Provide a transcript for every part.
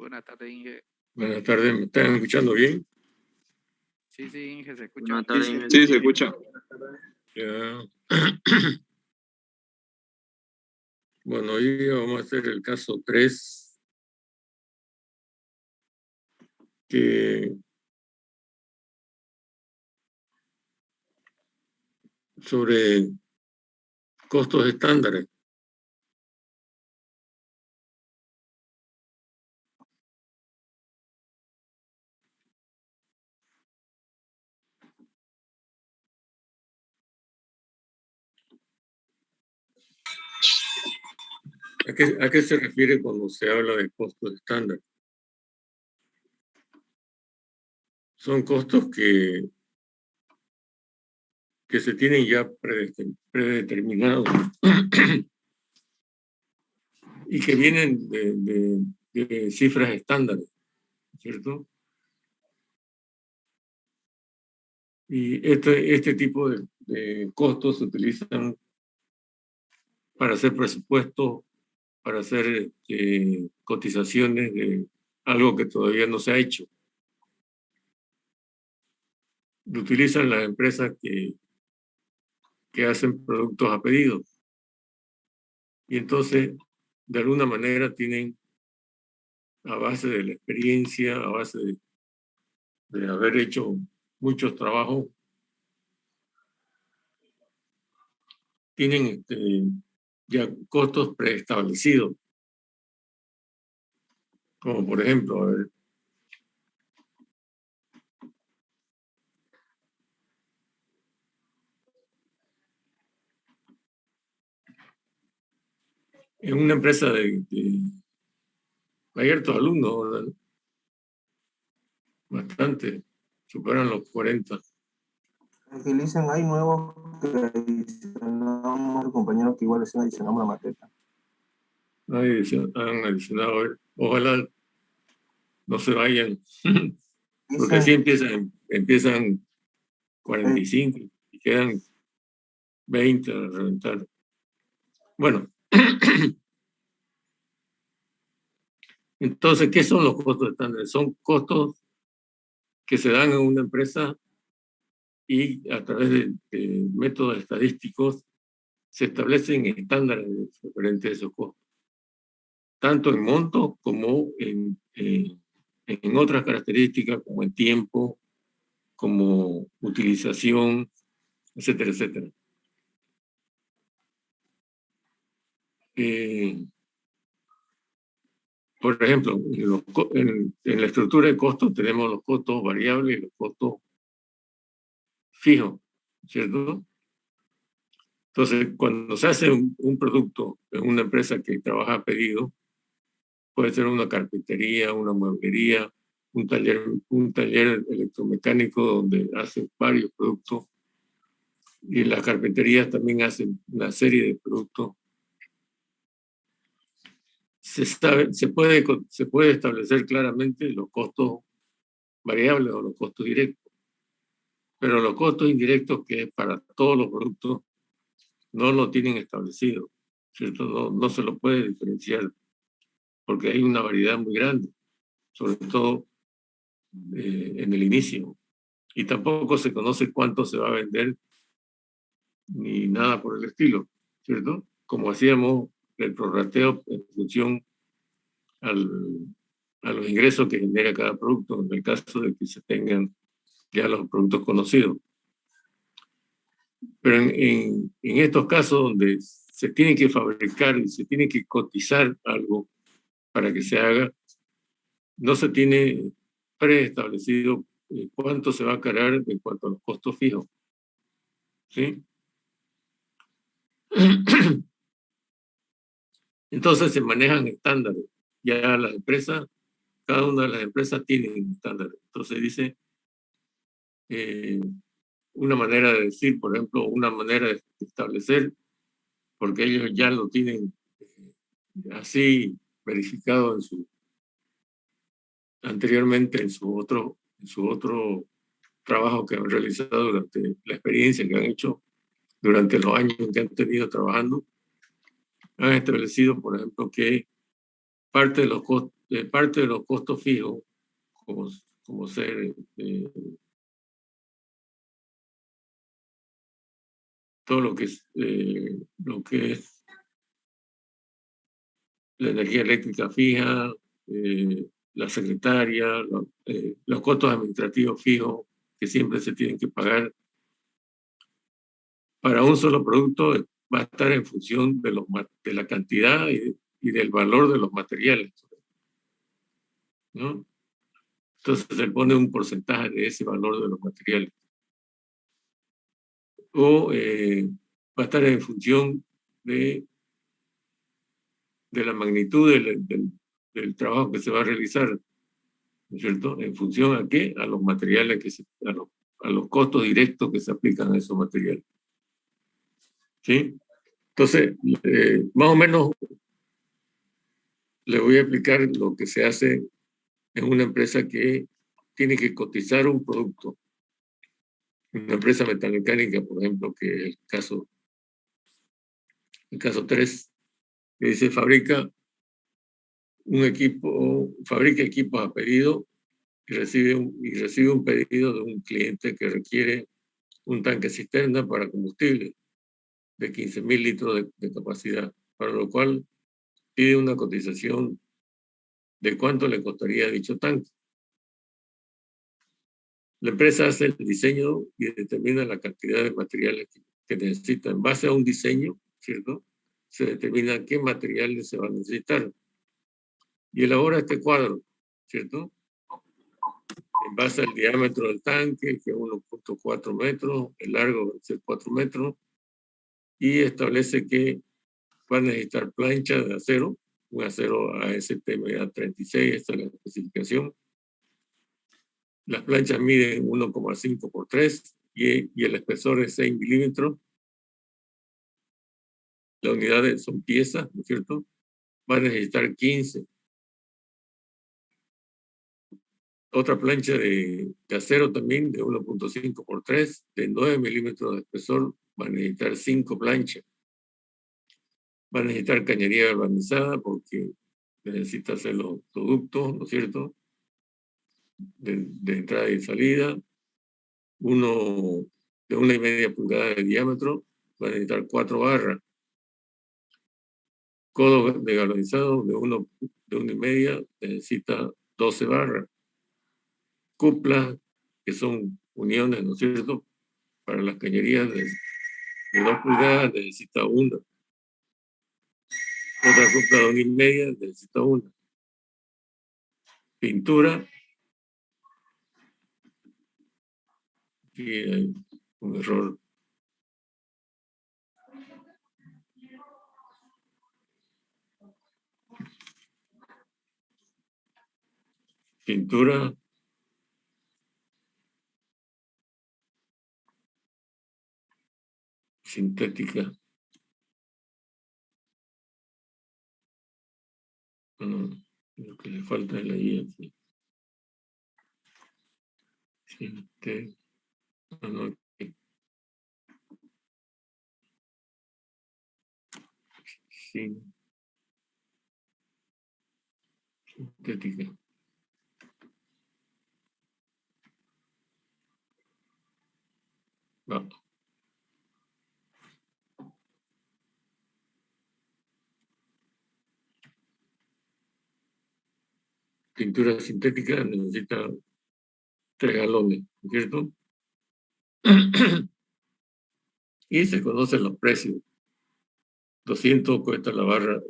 Buenas tardes, Inge. Buenas tardes, ¿me están escuchando bien? Sí, Inge, se escucha. Buenas tardes, Inge. Sí, se escucha. Ya. Bueno, hoy vamos a hacer el caso 3, que sobre costos estándares. ¿A qué se refiere cuando se habla de costos estándar? Son costos que se tienen ya predeterminados y que vienen de cifras estándares, ¿cierto? Y este tipo de costos se utilizan para hacer presupuestos, para hacer cotizaciones de algo que todavía no se ha hecho. Lo utilizan las empresas que hacen productos a pedido. Y entonces, de alguna manera, tienen, a base de la experiencia, a base de haber hecho muchos trabajos, tienen ya costos preestablecidos. Como por ejemplo, a ver, en una empresa de hay hartos alumnos, ¿verdad? Bastante, superan los 40. Agilicen, hay nuevos que adicionamos, compañeros que igual adicionamos la maqueta. Han adicionado, a ver, ojalá no se vayan, porque Dicen, así empiezan 45 y quedan 20 a reventar. Bueno, entonces, ¿qué son los costos estándares? Son costos que se dan en una empresa y a través de métodos estadísticos se establecen estándares referentes a esos costos, tanto en monto como en otras características como en tiempo, como utilización, etcétera, etcétera. Por ejemplo, en la estructura de costos tenemos los costos variables y los costos fijos, ¿cierto? Entonces, cuando se hace un producto en una empresa que trabaja a pedido, puede ser una carpintería, una mueblería, un taller electromecánico donde hacen varios productos, y las carpinterías también hacen una serie de productos. Se puede establecer claramente los costos variables o los costos directos, pero los costos indirectos, que es para todos los productos, no lo tienen establecido, ¿cierto? No se lo puede diferenciar porque hay una variedad muy grande, sobre todo en el inicio, y tampoco se conoce cuánto se va a vender ni nada por el estilo, ¿cierto? Como hacíamos el prorrateo en función a los ingresos que genera cada producto, en el caso de que se tengan ya los productos conocidos. Pero en estos casos donde se tiene que fabricar y se tiene que cotizar algo para que se haga, no se tiene preestablecido cuánto se va a cargar en cuanto a los costos fijos, ¿sí? Entonces se manejan estándares. Ya las empresas, cada una de las empresas tiene estándares. Entonces dice, una manera de decir, por ejemplo, una manera de establecer, porque ellos ya lo tienen así verificado anteriormente en su otro trabajo que han realizado durante la experiencia que han hecho durante los años que han tenido trabajando. Han establecido, por ejemplo, que parte de los de parte de los costos fijos, como ser todo lo que es la energía eléctrica fija, la secretaria, los costos administrativos fijos que siempre se tienen que pagar para un solo producto, va a estar en función de la cantidad y del valor de los materiales, ¿no? Entonces se pone un porcentaje de ese valor de los materiales. O va a estar en función de la magnitud del trabajo que se va a realizar, ¿no es cierto? ¿En función a qué? A los materiales, a los costos directos que se aplican a esos materiales. ¿Sí? Entonces, más o menos le voy a explicar lo que se hace en una empresa que tiene que cotizar un producto. Una empresa metalmecánica, por ejemplo, que es el caso 3, que dice fabrica equipos a pedido y recibe un pedido de un cliente que requiere un tanque cisterna para combustible de 15.000 litros de capacidad, para lo cual pide una cotización de cuánto le costaría dicho tanque. La empresa hace el diseño y determina la cantidad de materiales que necesita. En base a un diseño, ¿cierto? Se determina qué materiales se van a necesitar. Y elabora este cuadro, ¿cierto? En base al diámetro del tanque, que es 1.4 metros, el largo va a ser 4 metros, y establece que va a necesitar plancha de acero, un acero ASTM 36, esta es la especificación. Las planchas miden 1,5 por 3 y el espesor es 6 milímetros. Las unidades son piezas, ¿no es cierto? Va a necesitar 15. Otra plancha de acero también de 1.5 por 3, de 9 milímetros de espesor, va a necesitar 5 planchas. Va a necesitar cañería galvanizada porque necesita hacer los productos, ¿no es cierto? De entrada y salida. Uno de 1,5 pulgadas de diámetro, va a necesitar 4 barras. Codo de galvanizado de 1,5 necesita 12 barras. Cuplas, que son uniones, ¿no es cierto? Para las cañerías de 2 pulgadas necesita una. Otra cupla de 1,5 necesita una. Pintura. Aquí hay un error. Pintura. Sintética. Lo que le falta es la guía. Sintética. Sintética. Va. Pintura sintética necesita 3 galones, ¿cierto? Y se conocen los precios. 200 cuesta la barra,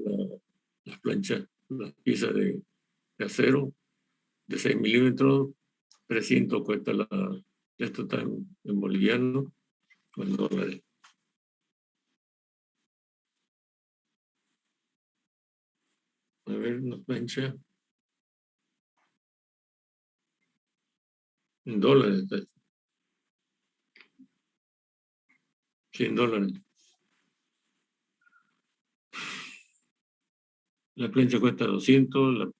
las planchas, las piezas de acero de 6 milímetros. 300 cuesta esto está en boliviano o en dólares. A ver, una plancha en dólares. $100. La plancha cuesta 200,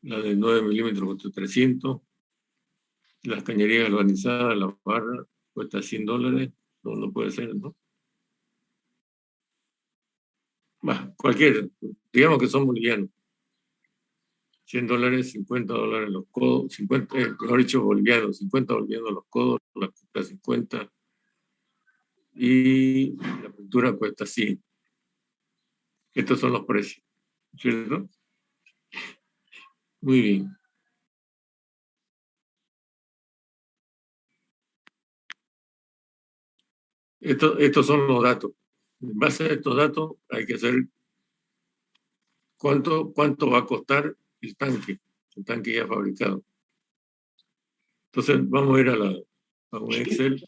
la de 9 milímetros cuesta 300, las cañerías galvanizadas, la barra, cuesta $100. No puede ser, ¿no? Cualquiera, digamos que son bolivianos. $100, $50 los codos, 50, mejor dicho, bolivianos, 50 bolivianos los codos, la cuesta 50, y la pintura cuesta 100. Estos son los precios, ¿cierto? Muy bien. Estos son los datos. En base a estos datos hay que hacer cuánto va a costar el tanque ya fabricado. Entonces vamos a ir a un Excel.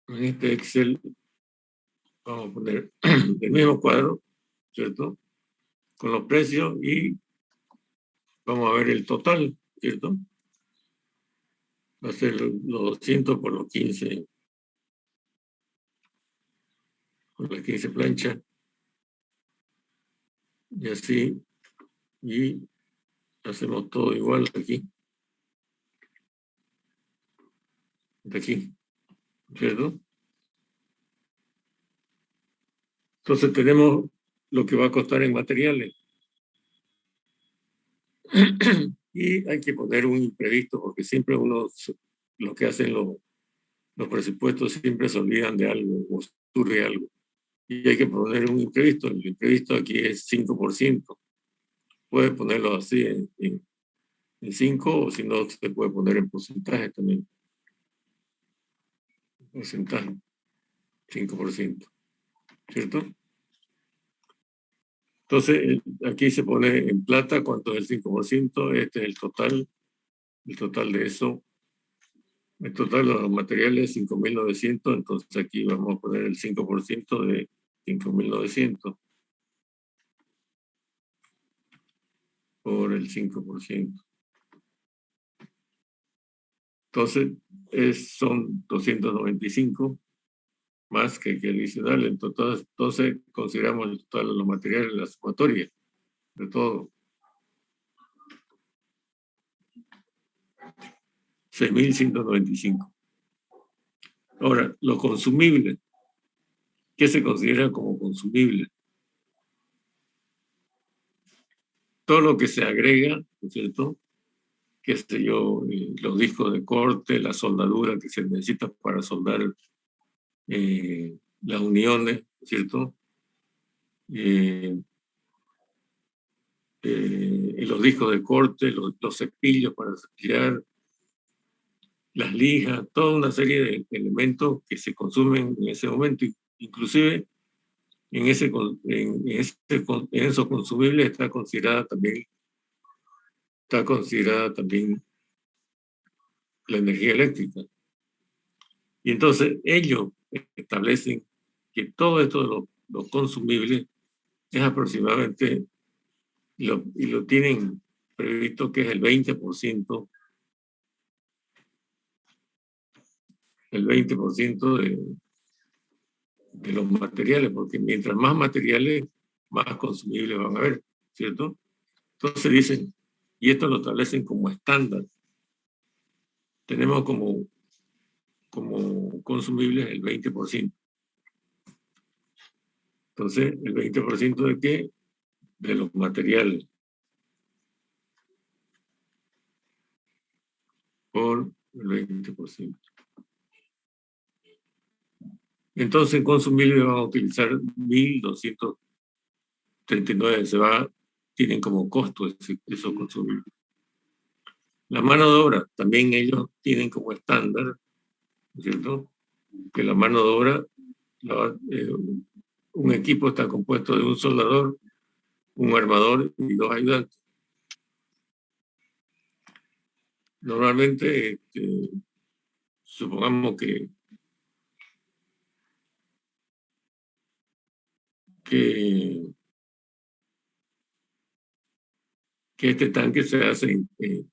En este Excel vamos a poner el mismo cuadro, ¿cierto? Con los precios y vamos a ver el total, ¿cierto? Va a ser los 200 por los 15, por las 15 planchas. Y así, y hacemos todo igual aquí. De aquí, ¿cierto? Entonces tenemos lo que va a costar en materiales. Y hay que poner un imprevisto, porque siempre lo que hacen los presupuestos siempre se olvidan de algo o surge algo. Y hay que poner un imprevisto. El imprevisto aquí es 5%. Puedes ponerlo así en 5, o si no, se puede poner en porcentaje también. Porcentaje, 5%. ¿Cierto? Entonces, aquí se pone en plata cuánto es el 5%. Este es el total de eso. El total de los materiales es 5.900, entonces aquí vamos a poner el 5% de 5.900 por el 5%. Entonces, son 295 más que adicional. Entonces, consideramos el total de los materiales, la sumatoria de todo. 6.195. Ahora, lo consumible. ¿Qué se considera como consumible? Todo lo que se agrega, ¿no es cierto? Qué sé yo, los discos de corte, la soldadura que se necesita para soldar las uniones, ¿no es cierto? Y los discos de corte, los cepillos para cepillar, las lijas, toda una serie de elementos que se consumen en ese momento. Inclusive en esos consumibles está considerada también la energía eléctrica. Y entonces ellos establecen que todo esto de los consumibles es aproximadamente, y lo tienen previsto, que es el 20%, de los materiales, porque mientras más materiales, más consumibles van a haber, ¿cierto? Entonces dicen, y esto lo establecen como estándar, tenemos como consumibles el 20%. Entonces, ¿el 20% de qué? De los materiales. Por el 20%. Entonces, en consumible van a utilizar 1.239, tienen como costo esos consumibles. La mano de obra, también ellos tienen como estándar, ¿cierto? Que la mano de obra, un equipo está compuesto de un soldador, un armador y 2 ayudantes. Normalmente, supongamos que este tanque se hace en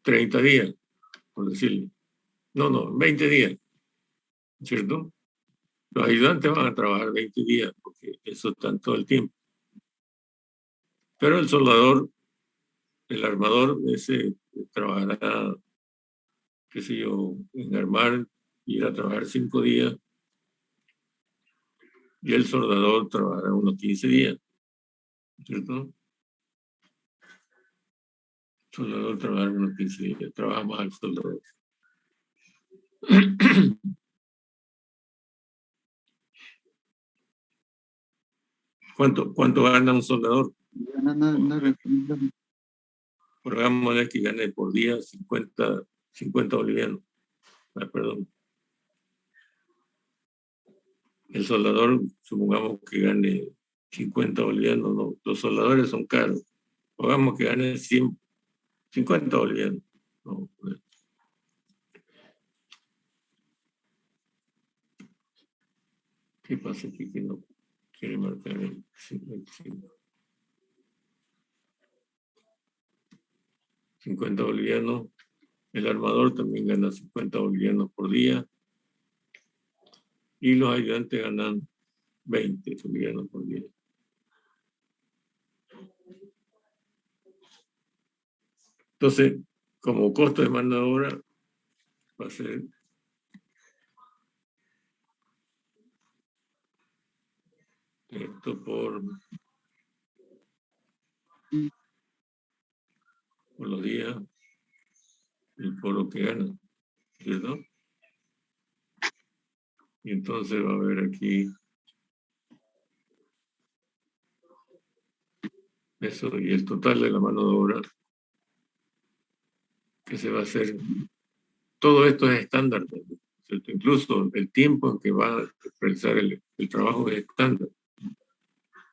30 días, por decirlo. No, 20 días, ¿cierto? Los ayudantes van a trabajar 20 días, porque eso está todo el tiempo. Pero el soldador, el armador, ese trabajará, qué sé yo, en armar, ir a trabajar 5 días, y el soldador trabajará unos 15 días. ¿cierto? Soldador trabaja unos 15 días, trabaja más al soldador. ¿Cuánto gana un soldador? Pongámosle que gane por día 50 bolivianos. Perdón. El soldador, supongamos que gane 50 bolivianos, no, los soldadores son caros. Pongamos que gane 50 bolivianos. No, ¿qué pasa aquí que no quiere marcar el 55? 50 bolivianos. El armador también gana 50 bolivianos por día. Y los ayudantes ganan 20 bolivianos por día. Entonces, como costo de mano de obra, va a ser esto por los días y por lo que ganan, ¿cierto? Y entonces va a haber aquí eso y el total de la mano de obra que se va a hacer. Todo esto es estándar, ¿cierto? Incluso el tiempo en que va a realizar el trabajo es estándar.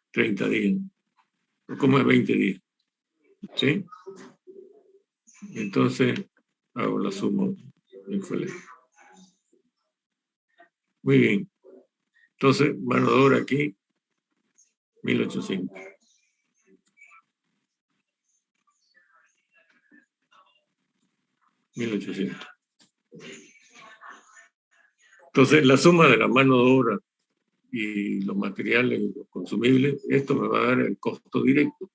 30 días. ¿Cómo es 20 días? ¿Sí? Entonces hago la suma. Muy bien. Entonces, mano de obra aquí, 1800. Entonces, la suma de la mano de obra y los materiales y los consumibles, esto me va a dar el costo directo.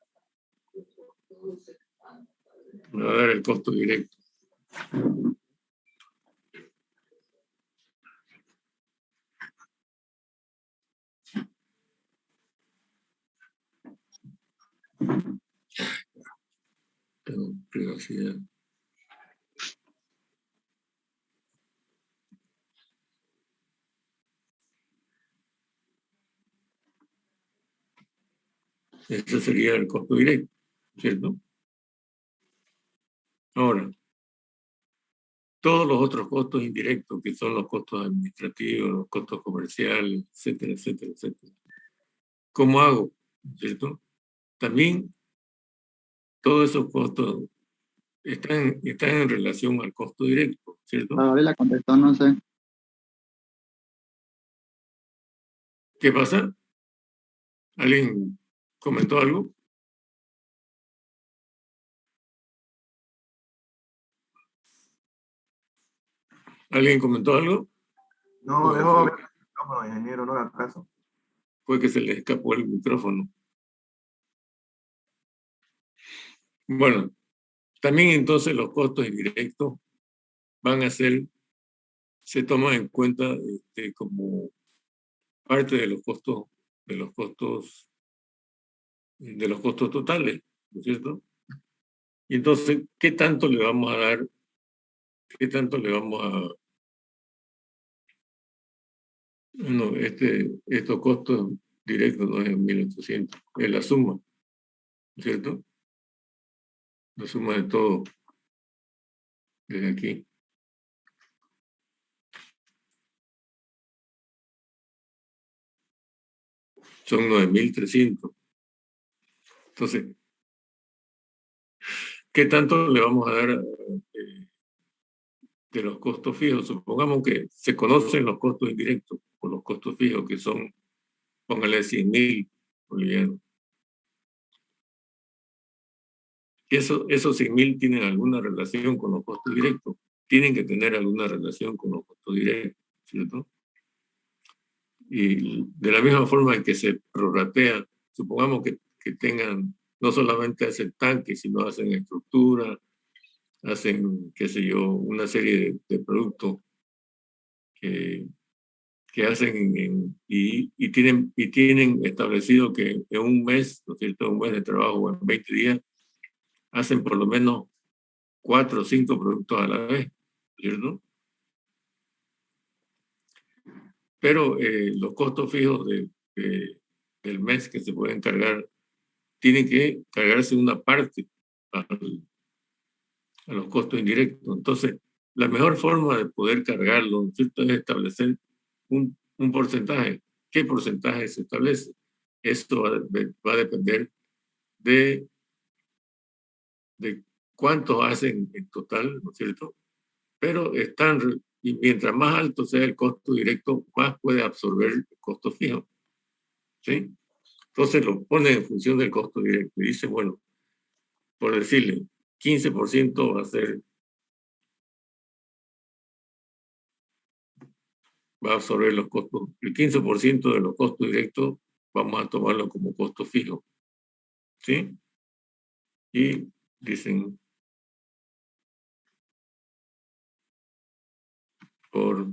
Me va a dar el costo directo. Tengo privacidad. Ese sería el costo directo, ¿cierto? Ahora, todos los otros costos indirectos, que son los costos administrativos, los costos comerciales, etcétera, etcétera, etcétera. ¿Cómo hago? ¿Cierto? También todos esos costos están en relación al costo directo, ¿cierto? Ahora la contestó, no sé. ¿Qué pasa? ¿Alguien comentó algo? ¿Alguien comentó algo? No, dejó ver el micrófono, ingeniero, no haga caso. Fue que se le escapó el micrófono. Bueno, también entonces los costos indirectos van a ser, se toman en cuenta como parte de los costos totales, ¿no es cierto? Y entonces, ¿qué tanto le vamos a dar? ¿Qué tanto le vamos a... Bueno, estos costos directos no es en 1800, es la suma, ¿no es cierto? La suma de todo desde aquí. Son 9300. Entonces, ¿qué tanto le vamos a dar de los costos fijos? Supongamos que se conocen los costos indirectos o los costos fijos, que son, póngale 100.000 bolivianos. Esos 100.000 tienen alguna relación con los costos directos. Tienen que tener alguna relación con los costos directos, ¿cierto? Y de la misma forma en que se prorratea, supongamos que tengan, no solamente hacen tanques, sino hacen estructura, hacen, qué sé yo, una serie de productos que que hacen y tienen establecido que en un mes, ¿no es cierto?, un mes de trabajo o en 20 días, hacen por lo menos 4 o 5 productos a la vez, ¿cierto? Pero los costos fijos del mes que se pueden cargar, tienen que cargarse una parte a los costos indirectos. Entonces, la mejor forma de poder cargarlo, ¿no es cierto?, es establecer un porcentaje. ¿Qué porcentaje se establece? Esto va a depender de cuántos hacen en total, ¿no es cierto? Pero y mientras más alto sea el costo directo, más puede absorber el costo fijo, ¿sí? Entonces lo pone en función del costo directo y dice, bueno, por decirle, 15% va a absorber los costos, el 15% de los costos directos vamos a tomarlo como costo fijo, ¿sí? Y dicen por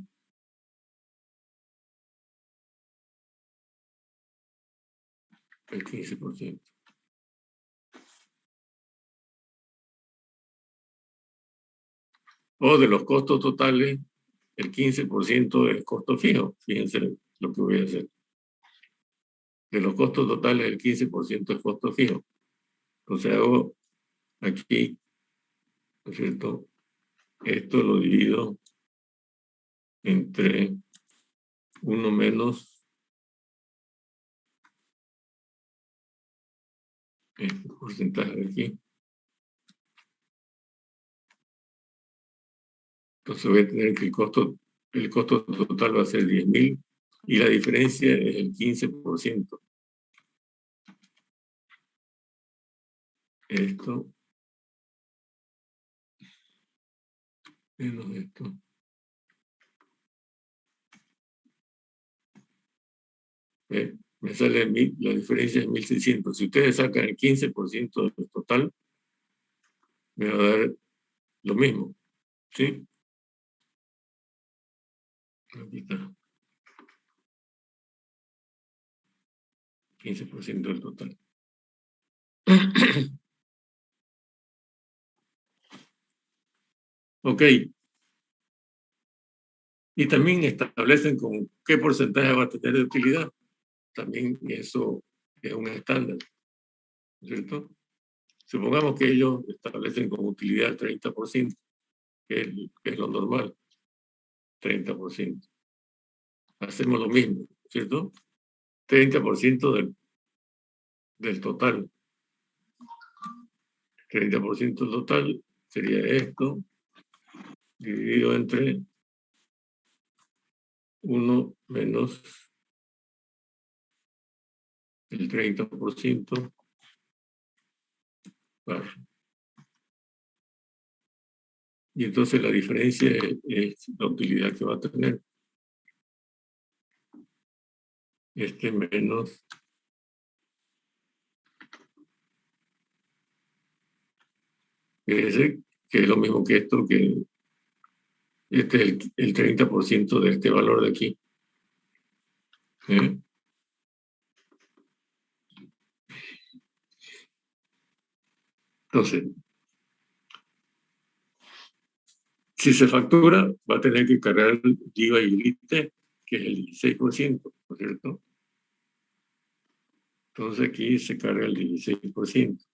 el 15%. O de los costos totales, el 15% es costo fijo. Fíjense lo que voy a hacer. De los costos totales, el 15% es costo fijo. Entonces hago aquí, ¿no es cierto? Esto lo divido entre 1 menos este porcentaje de aquí. Entonces voy a tener que el costo total va a ser 10.000 y la diferencia es el 15%. Esto menos esto. Me sale la diferencia es 1.600. Si ustedes sacan el 15% del total, me va a dar lo mismo, ¿sí? Aquí está. 15% del total. Ok. Y también establecen con qué porcentaje va a tener de utilidad. También eso es un estándar, ¿cierto? Supongamos que ellos establecen como utilidad el 30%, que es lo normal, 30%. Hacemos lo mismo, ¿cierto? 30% del total. 30% del total sería esto, dividido entre 1 menos el 30%. Vale. Y entonces la diferencia es la utilidad que va a tener. Menos ese, que es lo mismo que esto, que este es el 30% de este valor de aquí. Entonces, si se factura, va a tener que cargar el IVA y el ITE, que es el 16%, ¿no es cierto? Entonces aquí se carga el 16%.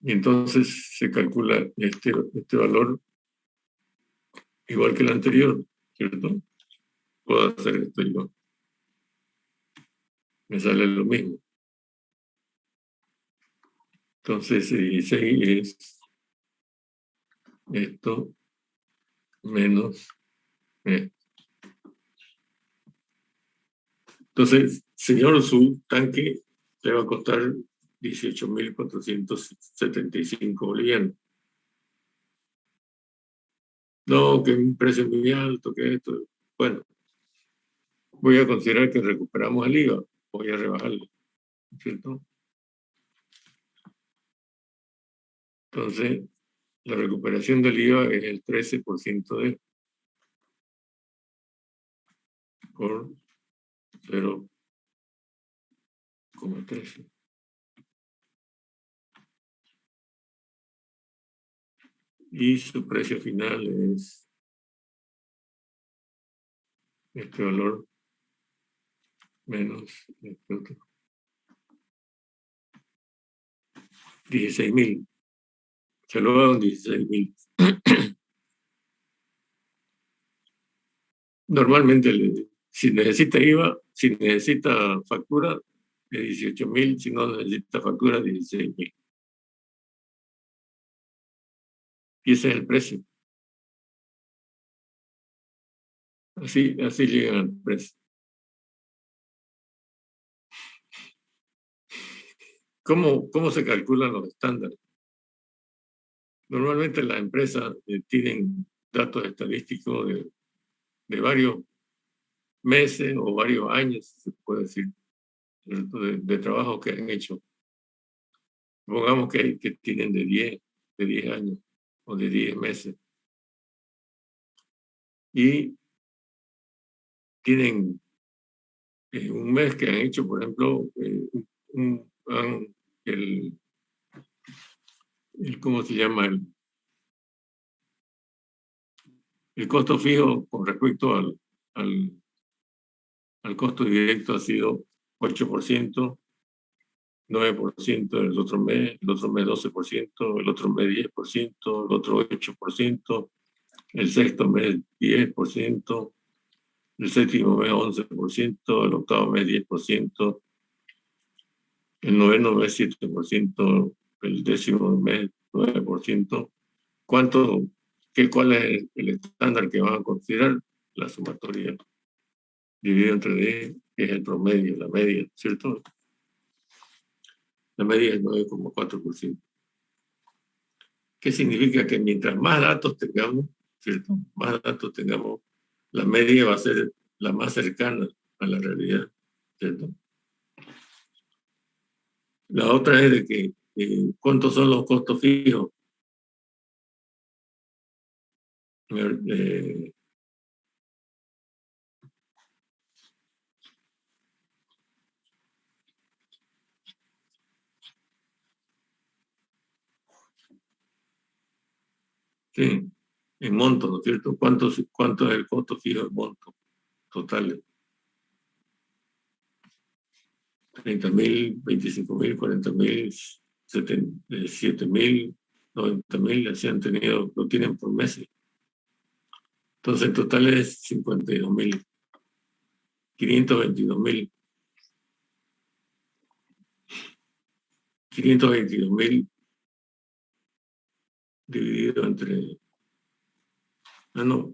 Y entonces se calcula este valor igual que el anterior, ¿cierto? Puedo hacer esto igual. Me sale lo mismo. Entonces, 16 es esto menos esto. Entonces, señor, su tanque le va a costar 18.475 bolivianos. No, que es un precio muy alto, que esto. Bueno, voy a considerar que recuperamos el IVA. Voy a rebajarlo, ¿cierto? Entonces, La recuperación del IVA es el 13% de por 0,13. Y su precio final es este valor menos este otro. 16.000. Se lo hago en 16.000. Normalmente, si necesita IVA, si necesita factura, es 18.000. Si no necesita factura, 16.000. Y ese es el precio. Así llegan al precio. ¿Cómo se calculan los estándares? Normalmente las empresas tienen datos estadísticos de varios meses o varios años, se puede decir, de trabajo que han hecho. Supongamos que tienen de 10 años o de 10 meses. Y tienen un mes que han hecho, por ejemplo, ¿cómo se llama? El costo fijo con respecto al costo directo ha sido 8%, 9% el otro mes 12%, el otro mes 10%, el otro 8%, el sexto mes 10%, el séptimo mes 11%, el octavo mes 10%, el noveno mes 7%, el décimo mes 9%. ¿Cuál es el estándar que van a considerar? La sumatoria dividido entre 10, que es el promedio, la media, ¿cierto? La media es 9,4%. ¿Qué significa? Que mientras más datos tengamos, ¿cierto? Más datos tengamos, la media va a ser la más cercana a la realidad, ¿cierto? La otra es de que ¿cuántos son los costos fijos? Sí, en monto, ¿no es cierto? ¿Cuánto es el costo fijo en monto total? 30.000, 25.000, 40.000, 7.000, 90.000, así han tenido, lo tienen por meses. Entonces, en total es 52.000, 522.000, 522.000 dividido entre. No,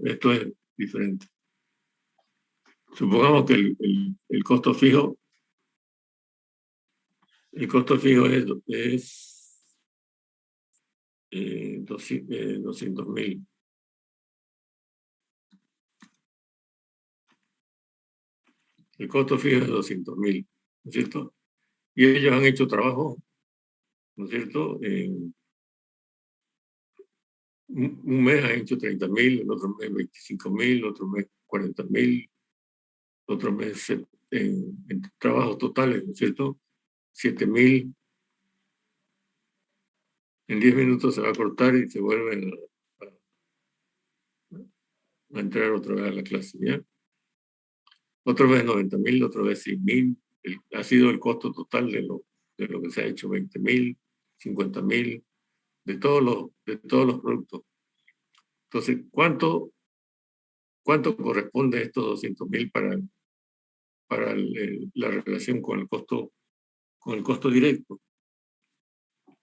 esto es diferente. Supongamos que el costo fijo es 200.000. El costo fijo es 200.000, ¿no es cierto? Y ellos han hecho trabajo, ¿no es cierto? Un mes han hecho 30.000, el otro mes 25.000, otro mes 40.000, otro mes en trabajos totales, ¿no es cierto? 7.000. En 10 minutos se va a cortar y se vuelven a entrar otra vez a la clase, ¿ya? Otra vez 90.000, otra vez 100.000. Ha sido el costo total de lo que se ha hecho, 20.000, 50.000, de todos los productos. Entonces, ¿cuánto corresponde a estos 200.000 para la relación con el costo directo?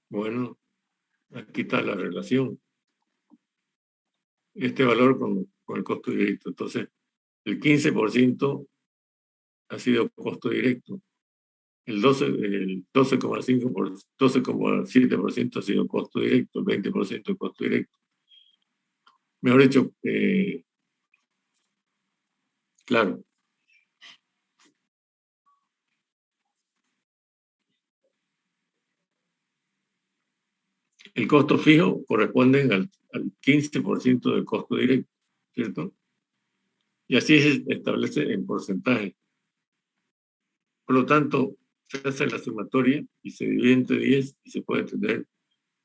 Bueno, aquí está la relación. Este valor con el costo directo. Entonces, el 15% ha sido costo directo. El 12,7% ha sido costo directo, el 20% es costo directo. Mejor dicho, claro. El costo fijo corresponde al 15% del costo directo, ¿cierto? Y así se establece en porcentaje. Por lo tanto, se hace la sumatoria y se divide entre 10 y se puede entender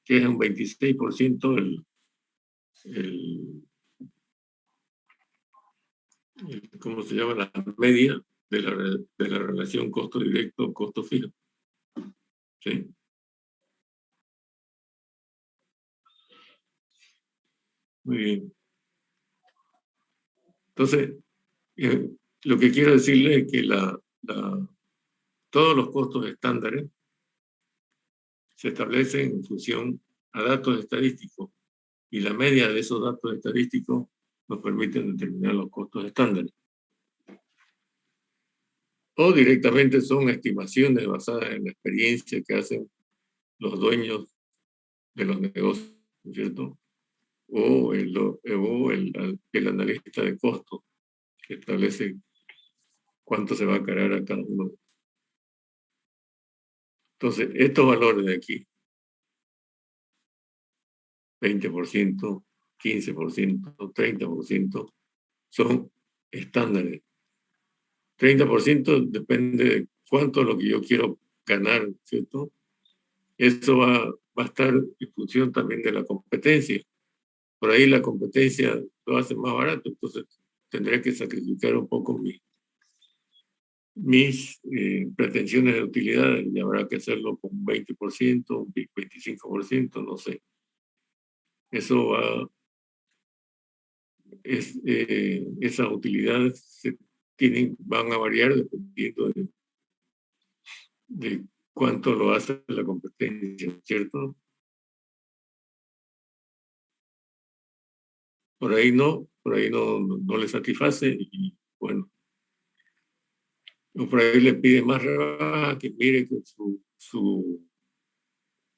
que es un 26% ¿cómo se llama? La media de la relación costo directo-costo fijo. ¿Sí? Muy bien. Entonces, lo que quiero decirle es que todos los costos estándares se establecen en función a datos estadísticos y la media de esos datos estadísticos nos permiten determinar los costos estándares. O directamente son estimaciones basadas en la experiencia que hacen los dueños de los negocios, ¿cierto? O el analista de costos que establece cuánto se va a cargar a cada uno. Entonces, estos valores de aquí, 20%, 15%, 30%, son estándares. 30% depende de cuánto es lo que yo quiero ganar, ¿cierto? Eso va a estar en función también de la competencia. Por ahí la competencia lo hace más barato, entonces tendré que sacrificar un poco mis pretensiones de utilidad y habrá que hacerlo con 20%, 25%, no sé. Eso esas utilidades van a variar dependiendo de cuánto lo hace la competencia, ¿cierto? Por ahí no le satisface y bueno, o por ahí le pide más rebaja, que mire que su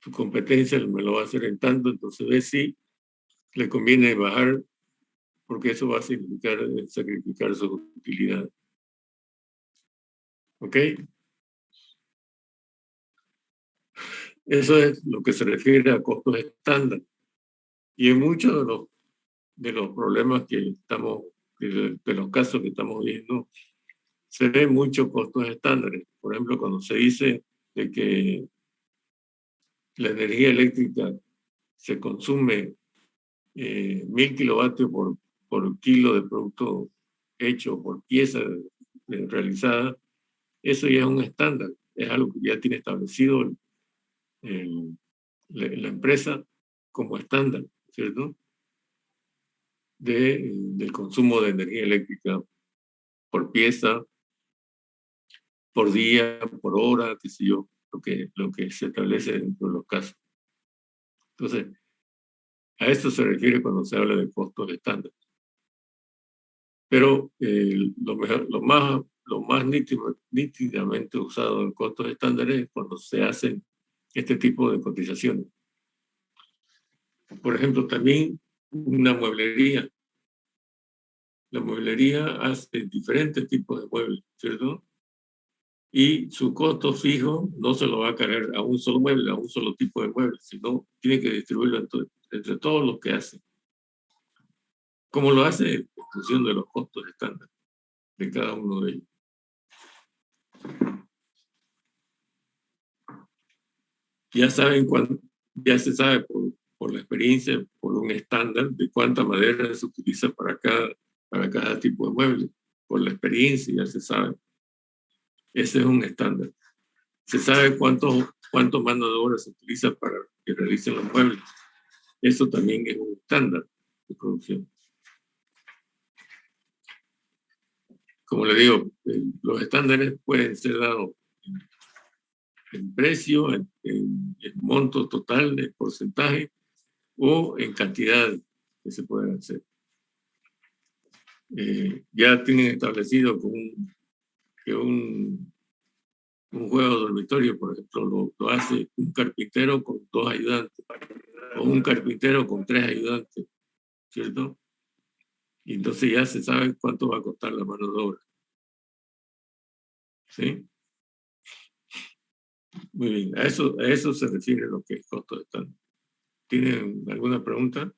competencia me lo va a hacer en tanto, entonces ve si le conviene bajar, porque eso va a significar sacrificar su utilidad. ¿Ok? Eso es lo que se refiere a costos estándar. Y en muchos de los problemas que estamos, de los casos que estamos viendo, se ven muchos costos estándares. Por ejemplo, cuando se dice de que la energía eléctrica se consume 1000 kilovatios por kilo de producto hecho, por pieza realizada, eso ya es un estándar, es algo que ya tiene establecido la empresa como estándar, ¿cierto? Del consumo de energía eléctrica por pieza, por día, por hora, qué sé yo, lo que se establece dentro de los casos. Entonces, a esto se refiere cuando se habla de costos estándar. Pero lo más nítidamente usado en costos estándares es cuando se hacen este tipo de cotizaciones. Por ejemplo, también una mueblería. La mueblería hace diferentes tipos de muebles, ¿cierto? Y su costo fijo no se lo va a cargar a un solo mueble, a un solo tipo de mueble, sino tiene que distribuirlo entre todos los que hace. ¿Cómo lo hace? En función de los costos estándar de cada uno de ellos. Ya saben ya se sabe por la experiencia, por un estándar de cuánta madera se utiliza para cada tipo de mueble. Por la experiencia ya se sabe. Ese es un estándar. Se sabe cuánto mano de obra se utiliza para que realicen los muebles. Eso también es un estándar de producción. Como le digo, los estándares pueden ser dados en precio, en monto total, en porcentaje o en cantidad que se pueden hacer. Ya tienen establecido que un juego de dormitorio, por ejemplo, lo hace un carpintero con 2 ayudantes o un carpintero con 3 ayudantes, ¿cierto? Y entonces ya se sabe cuánto va a costar la mano de obra. ¿Sí? Muy bien, a eso se refiere lo que es costo estándar. ¿Tienen alguna pregunta?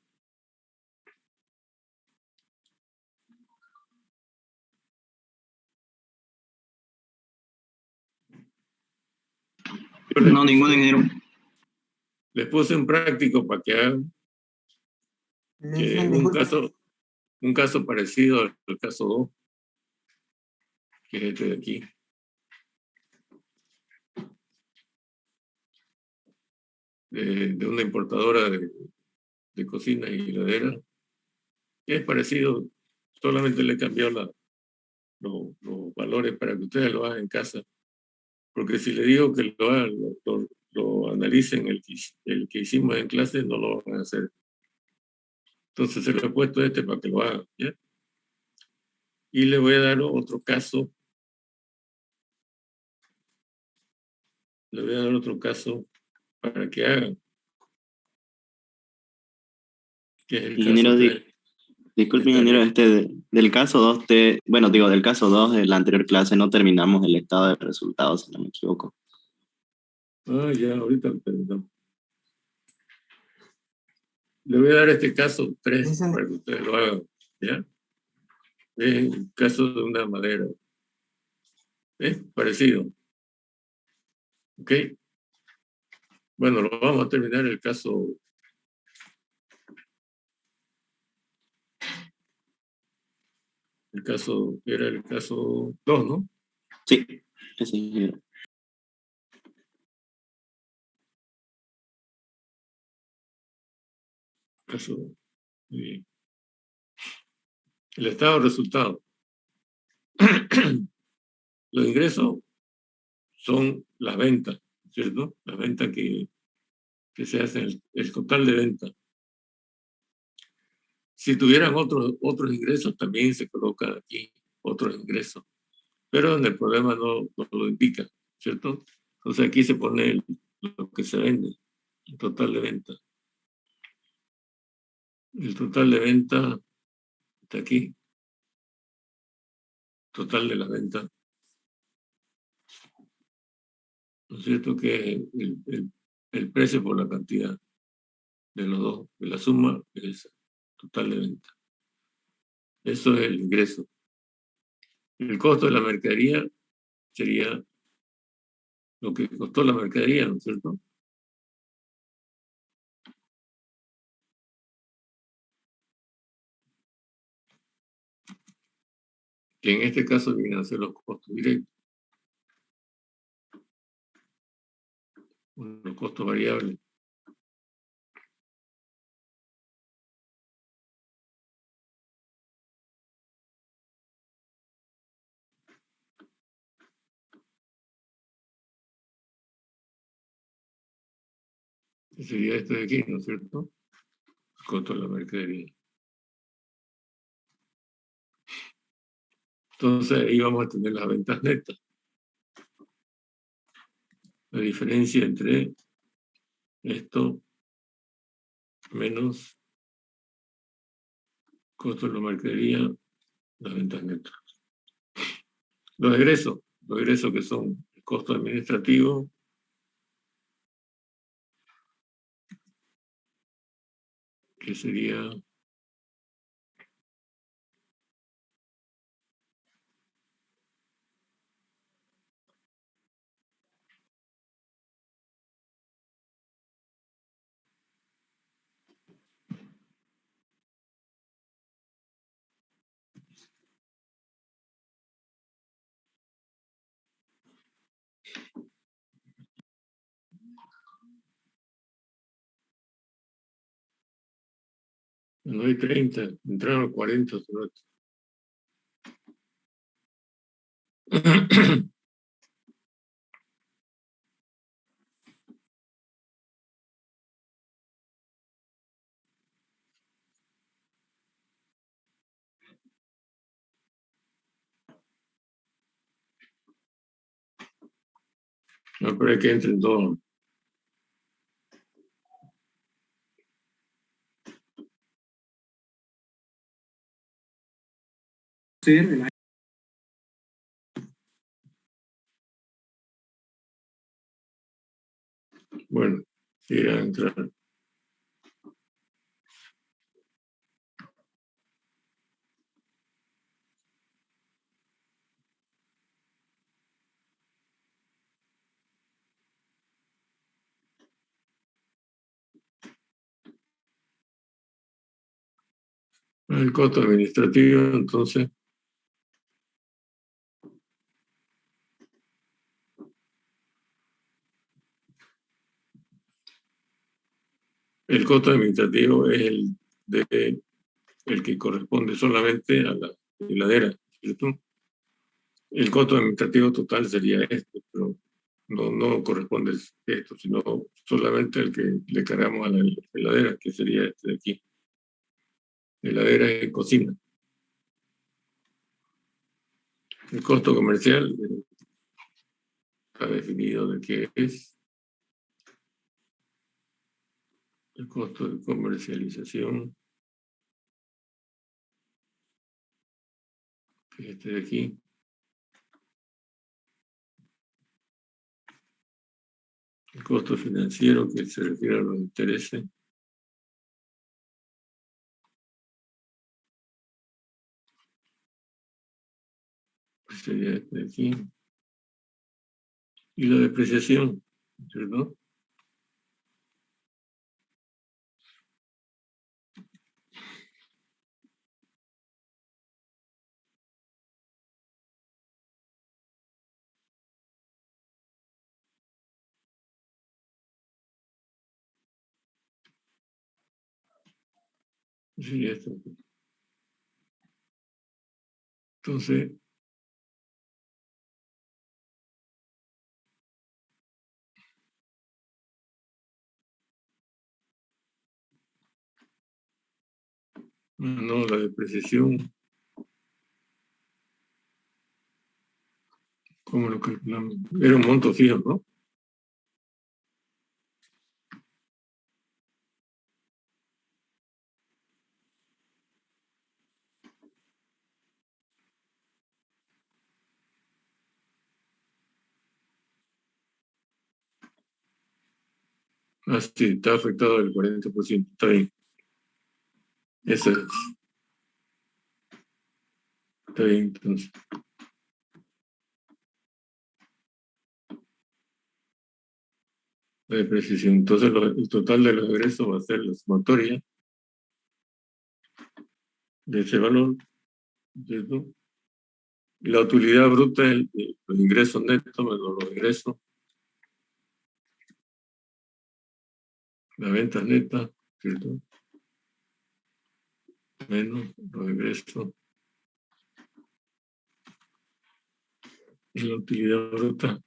No, ningún ingeniero. Les puse un práctico para que hagan Listen, un caso parecido al caso 2, que es este de aquí. De una importadora de cocina y heladera. Es parecido, solamente le cambió los valores para que ustedes lo hagan en casa. Porque si le digo que lo analicen el que hicimos en clase, no lo van a hacer. Entonces se lo he puesto para que lo hagan, ¿ya? Y le voy a dar otro caso. Le voy a dar otro caso para que hagan. Que es el Ingeniero, caso 3. disculpe, ingeniero, del caso 2, bueno, digo, del caso 2 de la anterior clase no terminamos el estado de resultados, si no me equivoco. Ya, ahorita lo terminamos. Le voy a dar este caso 3 Listen. para que ustedes lo hagan, ¿ya? Es el caso de una madera. Es parecido. ¿Ok? Bueno, lo vamos a terminar el caso. Era el caso 2, ¿no? Sí, ese ingeniero. Caso 2. Muy bien. El estado de resultado. Los ingresos son las ventas, ¿cierto? Las ventas que se hacen, el total de ventas. Si tuvieran otros ingresos, también se colocan aquí otros ingresos. Pero en el problema no lo indica, ¿cierto? Entonces aquí se pone lo que se vende, el total de venta. El total de venta está aquí. Total de la venta. ¿No es cierto? Que es el precio por la cantidad de los dos, de la suma es total de venta. Eso es el ingreso. El costo de la mercadería sería lo que costó la mercadería, ¿no es cierto? Que en este caso vienen a ser los costos directos. Los costos variables. Que sería este de aquí, ¿no es cierto? El costo de la mercadería. Entonces ahí vamos a tener las ventas netas. La diferencia entre esto menos costo de la mercadería, las ventas netas. Los egresos que son el costo administrativo, que sería no hay 30, entraron 40 solo. No, pero hay que entren todos. Bueno, irá a entrar. El costo administrativo, entonces, el costo administrativo es el que corresponde solamente a la heladera, ¿cierto? El costo administrativo total sería este, pero no corresponde a esto, sino solamente el que le cargamos a la heladera, que sería este de aquí. Heladera y cocina. El costo comercial está definido de qué es. El costo de comercialización, que es este de aquí. El costo financiero, que se refiere a los intereses. Que sería este de aquí. Y la depreciación, ¿cierto? Sí, esto. Entonces, no, la depreciación, ¿cómo lo calculamos? Era un monto fijo, ¿no? Ah, sí, está afectado el 40%, está bien. Eso es. Está bien, entonces. La depreciación. Entonces, el total de los egresos va a ser la sumatoria de ese valor, ¿cierto? Y la utilidad bruta es los ingresos netos menos los ingresos, las ventas netas, ¿cierto? Menos los ingresos y la utilidad bruta.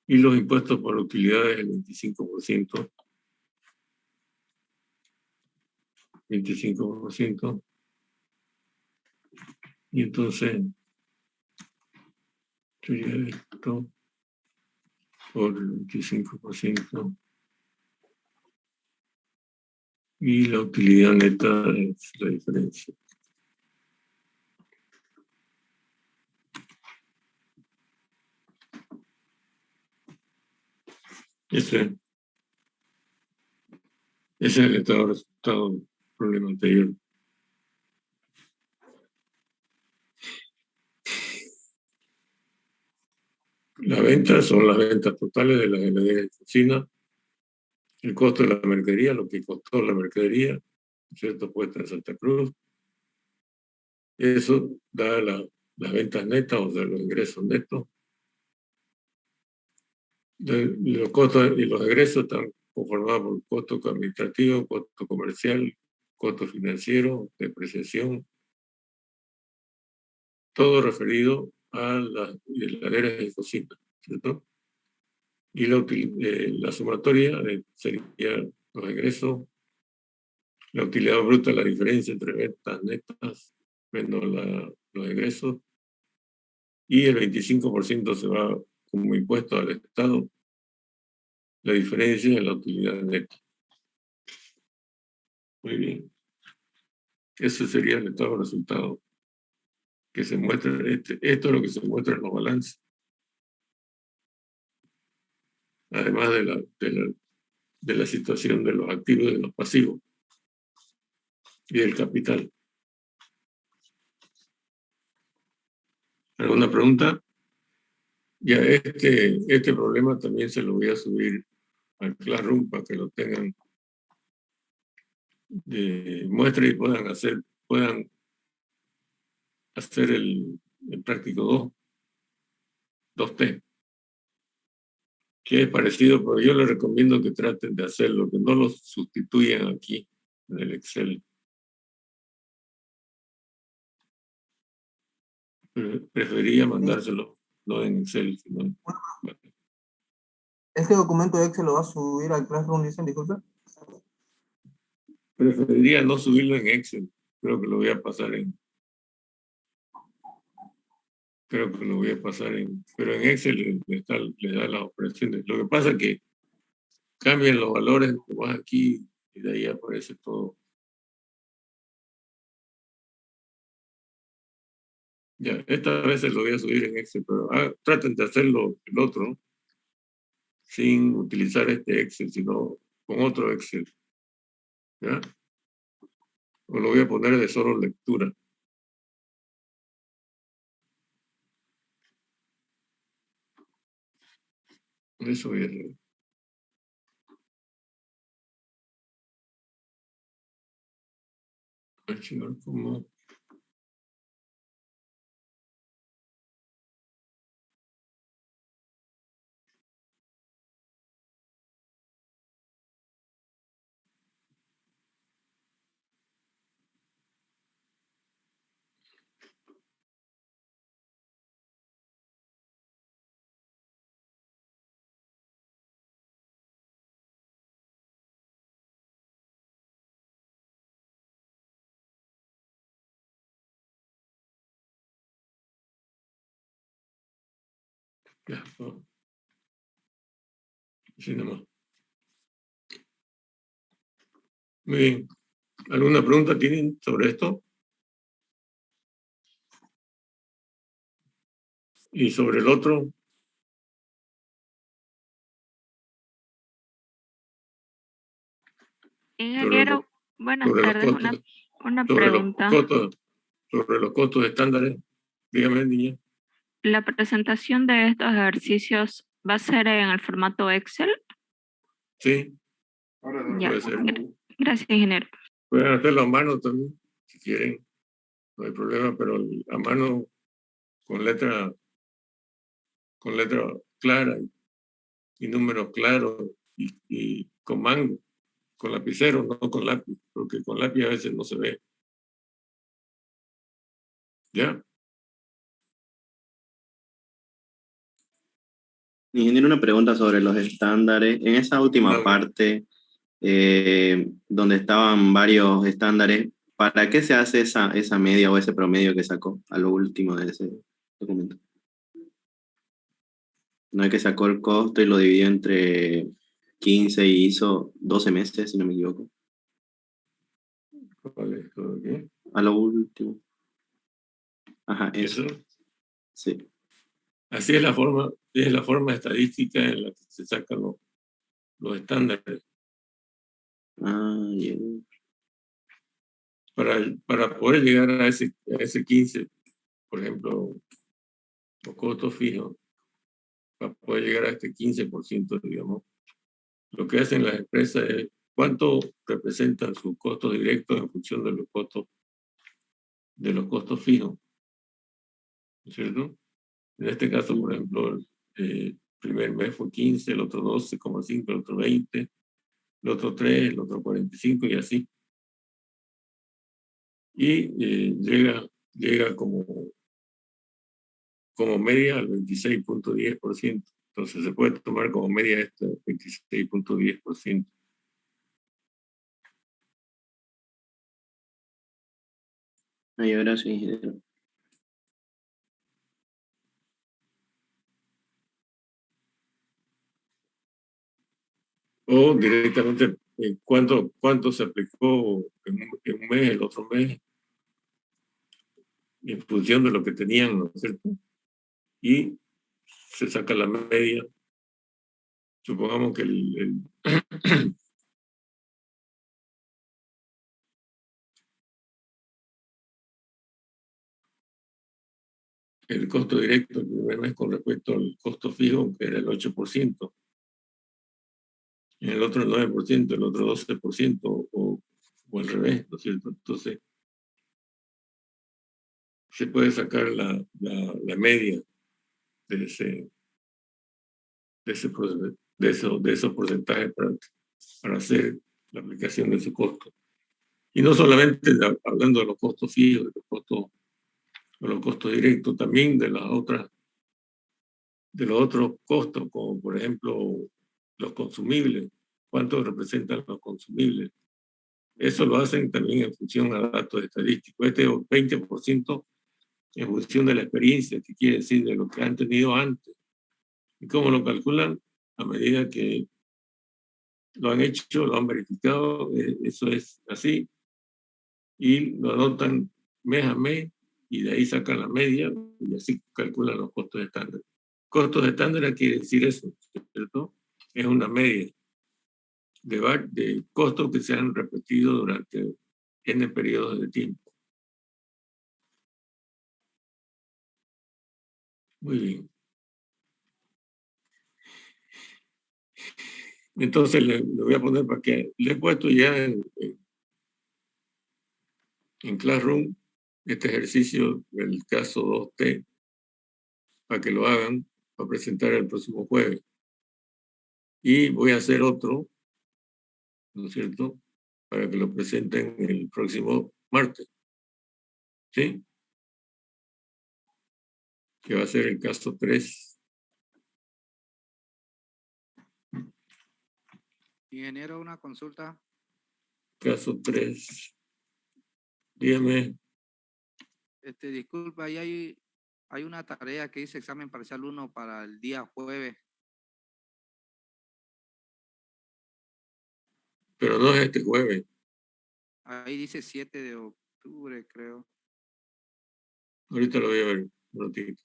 Y los impuestos por utilidades, el 25%. 25%. Y entonces, sería esto por el 25%. Y la utilidad neta es la diferencia. Ese es el estado de resultado del problema anterior. Las ventas son las ventas totales de las heladeras y cocina. El costo de la mercadería, lo que costó la mercadería, ¿cierto? Puesta en Santa Cruz. Eso da las ventas netas, o sea, los ingresos netos. Los costos y los egresos están conformados por costo administrativo, costo comercial, costo financiero, depreciación, todo referido a las heladeras y cocinas, ¿cierto? Y la sumatoria sería los egresos, la utilidad bruta, la diferencia entre ventas netas menos los egresos, y el 25% se va como impuesto al Estado, la diferencia en la utilidad neta. Muy bien. Ese sería el estado de resultado que se muestra. Esto es lo que se muestra en los balances. Además de la situación de los activos y de los pasivos y del capital. ¿Alguna pregunta? Ya este problema también se lo voy a subir al Classroom para que lo tengan de muestra y puedan hacer el práctico 2T, que es parecido, pero yo les recomiendo que traten de hacerlo, que no lo sustituyan aquí en el Excel. Preferiría mandárselo, no en Excel, sino en... ¿Este documento de Excel lo va a subir al Classroom, dicen, disculpe? Preferiría no subirlo en Excel. Creo que lo voy a pasar en... Pero en Excel le da las operaciones. Lo que pasa es que cambian los valores, vas aquí y de ahí aparece todo. Ya, esta vez se lo voy a subir en Excel, pero traten de hacerlo el otro, sin utilizar este Excel, sino con otro Excel. ¿Ya? O lo voy a poner de solo lectura. Eso voy a hacer. Archivar como... Ya, no. Así nomás. Muy bien. ¿Alguna pregunta tienen sobre esto? Y sobre el otro, Ingeniero, buenas sobre los tardes. costos, Una sobre los pregunta. costos, sobre los costos estándares. Dígame, niña. ¿La presentación de estos ejercicios va a ser en el formato Excel? Sí, Ya, puede ser. gracias, ingeniero. Pueden hacerlo a mano también, si quieren. No hay problema, pero a mano con letra clara y números claros y con mango, con lapicero, no con lápiz, porque con lápiz a veces no se ve. ¿Ya? Ingeniero, una pregunta sobre los estándares. En esa última Claro. parte, donde estaban varios estándares, ¿para qué se hace esa media o ese promedio que sacó a lo último de ese documento? No es que sacó el costo y lo dividió entre 15 y hizo 12 meses, si no me equivoco. ¿Cuál es todo aquí? A lo último. Ajá, eso. ¿Eso? Sí. Así es la forma estadística en la que se sacan los estándares. Ah, bien. Para poder llegar a ese 15, por ejemplo, los costos fijos, para poder llegar a este 15%, digamos, lo que hacen las empresas es cuánto representan sus costos directos en función de los costos fijos, ¿no es cierto? En este caso, por ejemplo, el primer mes fue 15, el otro 12,5, el otro 20, el otro 3, el otro 45 y así. Y llega como media al 26,10%. Entonces se puede tomar como media este 26,10%. Ay, gracias, ingeniero. O directamente cuánto se aplicó en un mes, el otro mes, en función de lo que tenían, ¿no es cierto? Y se saca la media. Supongamos que el costo directo el primer mes con respecto al costo fijo, que era el 8%, en el otro el 9%, el otro 12%, o o al revés, ¿no es cierto? Entonces, se puede sacar la media de esos porcentajes para hacer la aplicación de ese costo. Y no solamente hablando de los costos fijos, de los costos directos, también de los otros costos, como por ejemplo los consumibles, cuánto representan los consumibles. Eso lo hacen también en función a datos estadísticos. Este 20% en función de la experiencia, que quiere decir de lo que han tenido antes. ¿Y cómo lo calculan? A medida que lo han hecho, lo han verificado, eso es así, y lo anotan mes a mes, y de ahí sacan la media, y así calculan los costos estándar. Costos estándar quiere decir eso, ¿cierto? Es una media de costos que se han repetido durante N periodos de tiempo. Muy bien. Entonces le voy a poner para que le he puesto ya en Classroom este ejercicio del caso 2T para que lo hagan, para presentar el próximo jueves. Y voy a hacer otro, ¿no es cierto?, para que lo presenten el próximo martes. ¿Sí? Que va a ser el caso 3. Ingeniero, una consulta. Caso 3. Dígame. Disculpa, ahí hay una tarea que dice examen parcial 1 para el día jueves. Pero no es este jueves. Ahí dice 7 de octubre, creo. Ahorita lo voy a ver un ratito.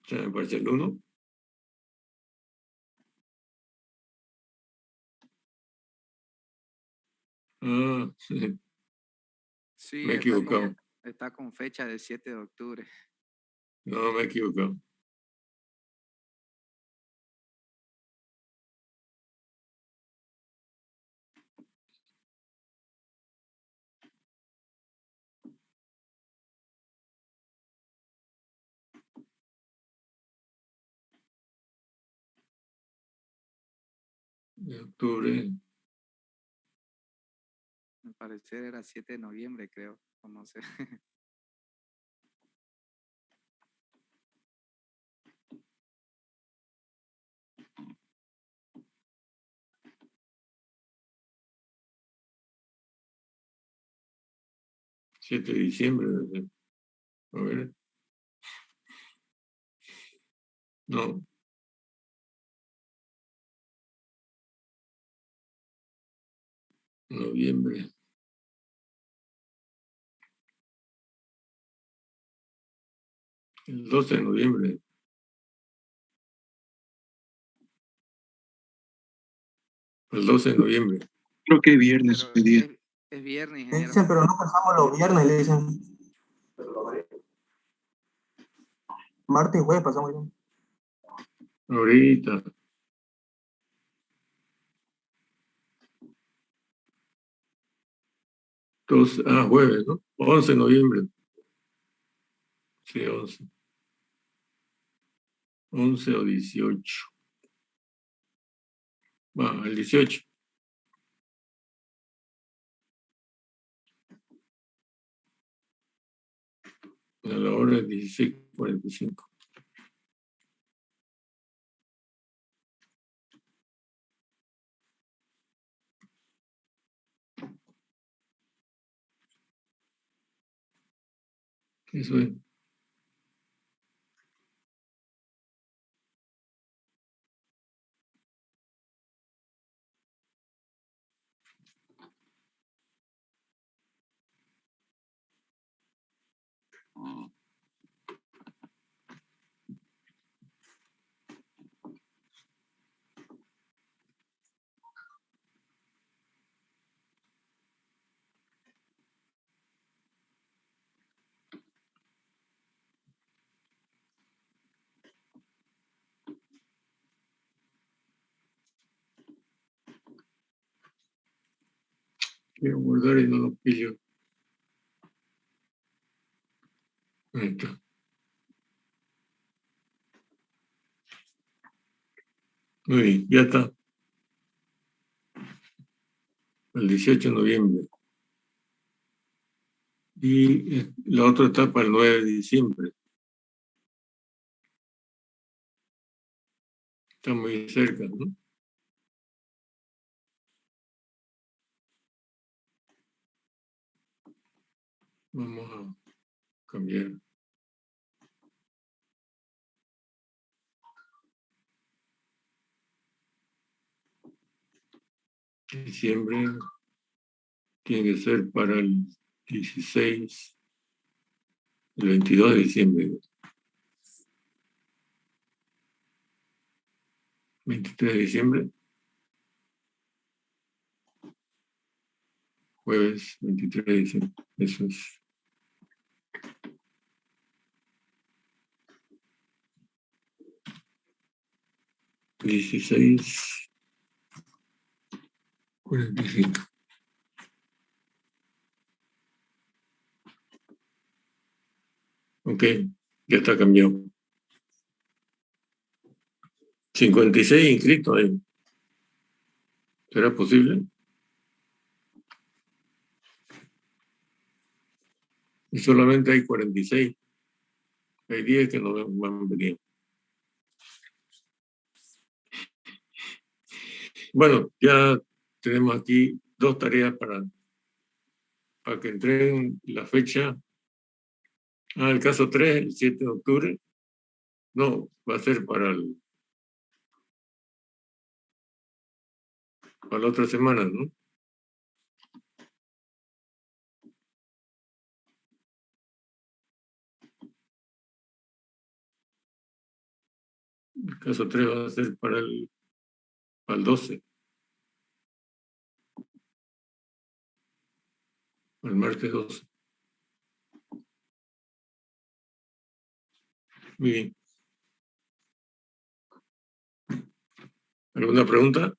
¿Examen parcial 1? Ah, Sí, me he equivocado. está con fecha del 7 de octubre. No, me he equivocado. De octubre. Al parecer era 7 de noviembre, creo. O no sé. $7 de diciembre. A ver. No. Noviembre. El 12 de noviembre. El 12 de noviembre. Creo que viernes Pero hoy día. es viernes, Le ingeniero. dicen, pero no pasamos los viernes, le dicen. Martes y jueves pasamos bien. Ahorita. Jueves, ¿no? 11 de noviembre. Sí, 11. 11 o 18. Va, el 18. A la hora de 16:45. Eso es. Quiero guardar y no lo pillo. Ahí está. Muy bien, ya está. El 18 de noviembre. Y la otra etapa el 9 de diciembre. Está muy cerca, ¿no? Vamos a cambiar. Diciembre tiene que ser para el 16, el 22 de diciembre. 23 de diciembre. Jueves 23 de diciembre. Eso es. $16, 45. Ok, ya está cambiado. 56 inscritos ahí. ¿Será posible? Y solamente hay 46. Hay 10 que no han venido. Bueno, ya tenemos aquí 2 tareas para que entreguen la fecha. El caso 3, el 7 de octubre. No, va a ser para la otra semana, ¿no? El caso 3 va a ser para el 12, el martes 12. Muy bien. ¿Alguna pregunta?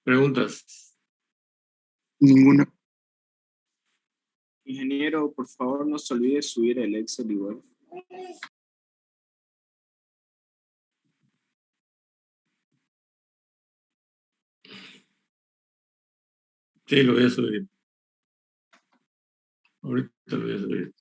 ¿Preguntas? Ninguna. Ingeniero, por favor, no se olvide subir el Excel y Word. Sí, lo voy a subir. Ahorita lo voy a subir.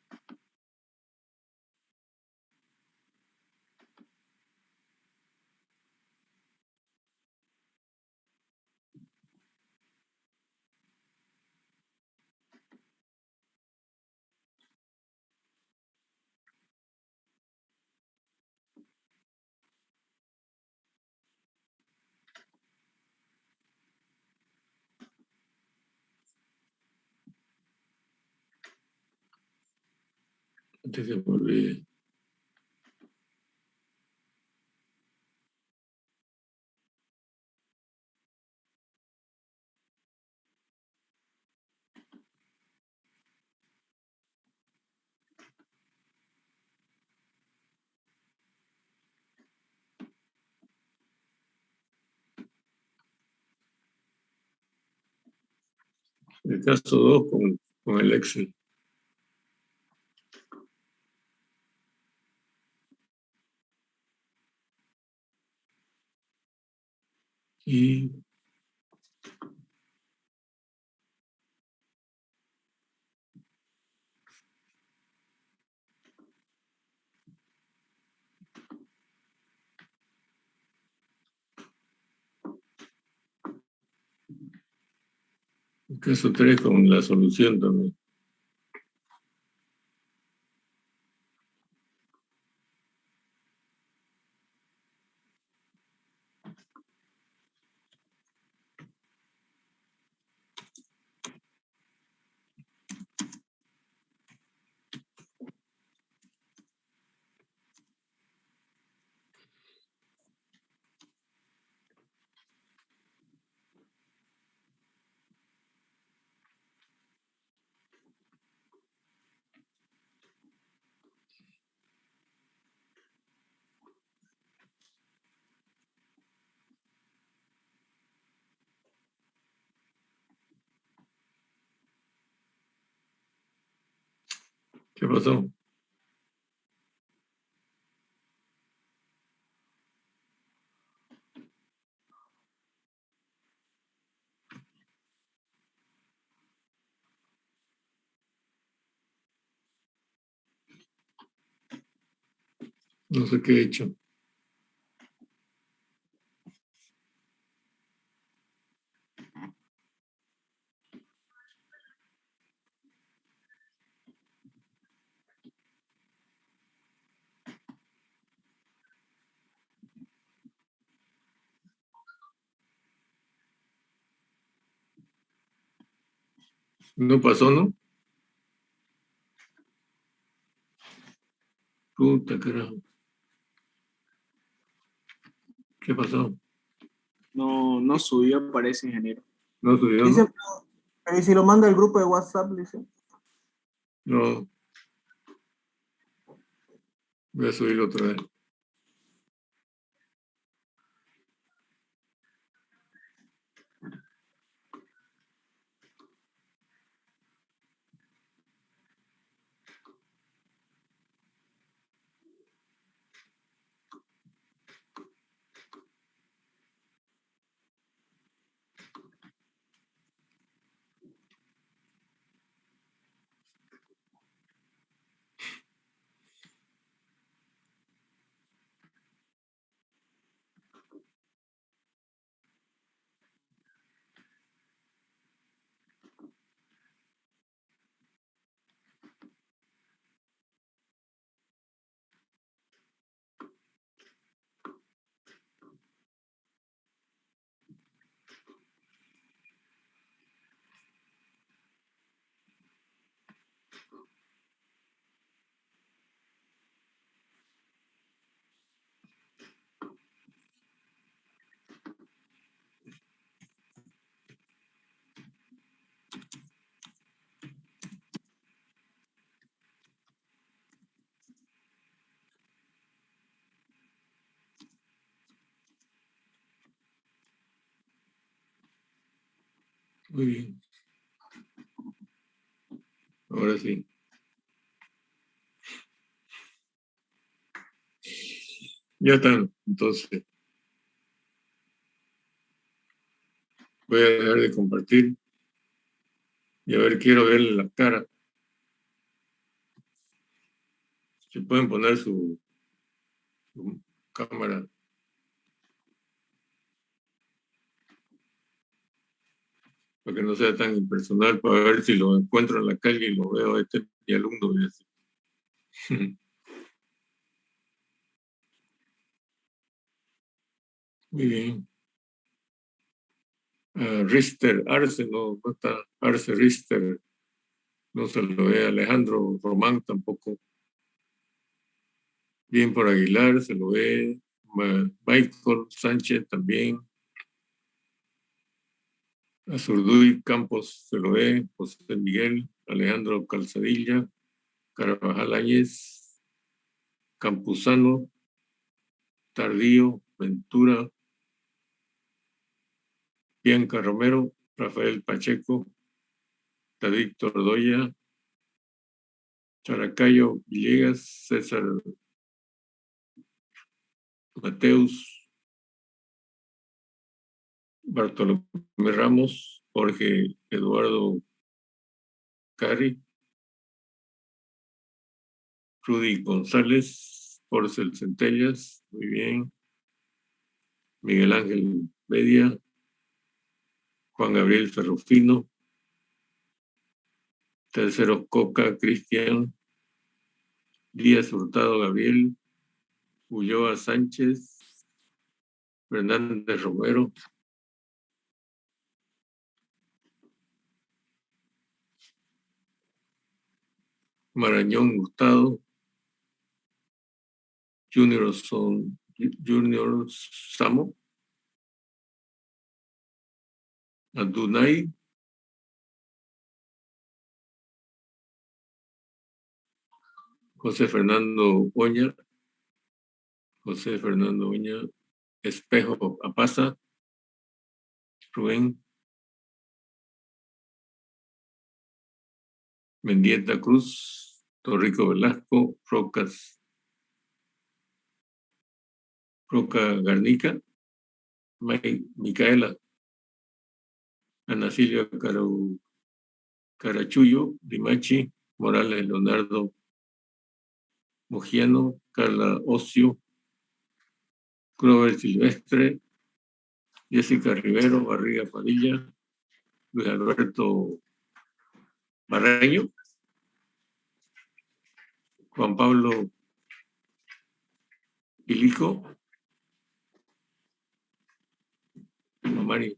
Antes que me olvide. El caso 2 con el Excel. Y Caso 3 con la solución también. ¿Qué pasó? No sé qué he hecho. No pasó, ¿no? Puta, carajo. ¿Qué pasó? No subió, parece, ingeniero. No subió, Dice, ¿no? pero ¿y si lo manda el grupo de WhatsApp, dice? No. Voy a subirlo otra vez. Muy bien. Ahora sí. Ya están. Entonces, voy a dejar de compartir. Y a ver, quiero verle la cara. Si pueden poner su cámara. Para que no sea tan impersonal, para ver si lo encuentro en la calle y lo veo a este mi alumno. Y así. Muy bien. Rister, Arce, no está. Arce, Rister, no se lo ve. Alejandro Román tampoco. Bien por Aguilar, se lo ve. Michael Sánchez también. Azurduy Campos se lo ve. José Miguel, Alejandro Calzadilla, Carvajal Áñez, Campuzano, Tardío, Ventura, Bianca Romero, Rafael Pacheco, David Tordoya, Characayo Villegas, César Mateus, Bartolomé Ramos, Jorge Eduardo Cari, Rudy González, Porcel Centellas, muy bien, Miguel Ángel Media, Juan Gabriel Ferrufino, Tercero, Coca, Cristian. Díaz Hurtado, Gabriel. Ulloa Sánchez. Fernández Romero. Marañón Hurtado. Junior Samo. Adunay. José Fernando Oña. José Fernando Oña. Espejo Apaza. Rubén. Mendieta Cruz. Torrico Velasco. Roca Garnica. Micaela. Ana Silvia Carachullo. Limachi. Morales Leonardo Mojiano. Carla Ocio. Clover Silvestre. Jessica Rivero. Barriga Padilla. Luis Alberto Barreño. Juan Pablo Ilico. Mario.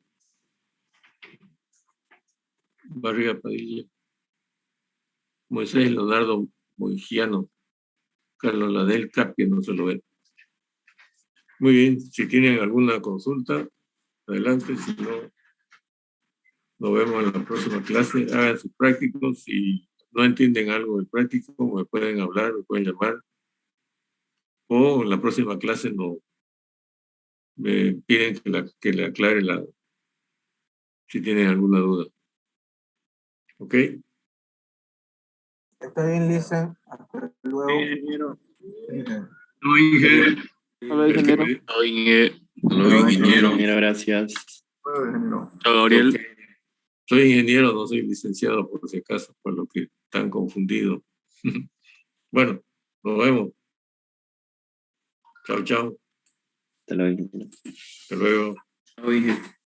Barriga Padilla. Moisés Leonardo Mojiano. Carlos Ladel Capia, no se lo ve. Muy bien, si tienen alguna consulta, adelante, si no, nos vemos en la próxima clase. Hagan sus prácticos, si no entienden algo del práctico, me pueden hablar, me pueden llamar, o en la próxima clase me piden que le aclare si tienen alguna duda. ¿Ok? Está bien, Listen. Hasta luego. Ingeniero. No, ingeniero. Hola, ingeniero. Ingeniero, gracias. Chao, Gabriel. Soy ingeniero, no soy licenciado, por si acaso, por lo que están confundidos. Bueno, nos vemos. Chao, chao. Hasta luego. Hasta luego.